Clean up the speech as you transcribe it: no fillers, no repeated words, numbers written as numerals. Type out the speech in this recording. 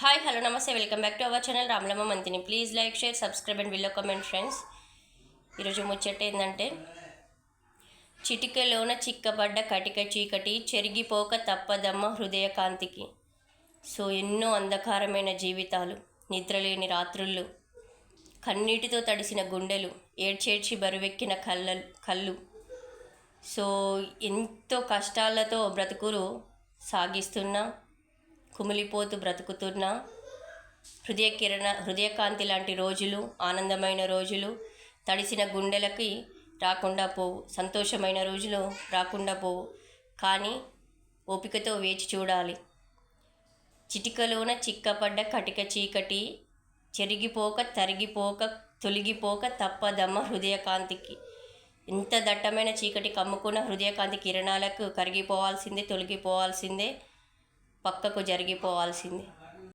Hi hello నమస్తే welcome back to our channel Ramalamma Manthani. Please like share subscribe and below comment friends. ఈరోజు ముచ్చట ఏంటంటే, చిటికలోన చిక్కబడ్డ కటిక చీకటి చెరిగిపోక తప్పదమ్మ హృదయకాంతికి. సో ఎన్నో అంధకారమైన జీవితాలు, నిద్రలేని రాత్రుళ్ళు, కన్నీటితో తడిసిన గుండెలు, ఏడ్చేడ్చి బరువెక్కిన కళ్ళు. సో ఎంతో కష్టాలతో బ్రతుకులు సాగిస్తున్నా, కుమిలిపోతూ బ్రతుకుతున్న హృదయకాంతి లాంటి రోజులు, ఆనందమైన రోజులు తడిసిన గుండెలకి రాకుండా పోవు, సంతోషమైన రోజులు రాకుండా పోవు. కానీ ఓపికతో వేచి చూడాలి. చిటికలోన చిక్కపడ్డ కటిక చీకటి చెరిగిపోక తరిగిపోక తొలగిపోక తప్పదమ్మ హృదయకాంతికి. ఎంత దట్టమైన చీకటి కమ్ముకున్న హృదయకాంతి కిరణాలకు కరిగిపోవాల్సిందే, తొలగిపోవాల్సిందే, పక్కకు జరిగిపోవాల్సిందే.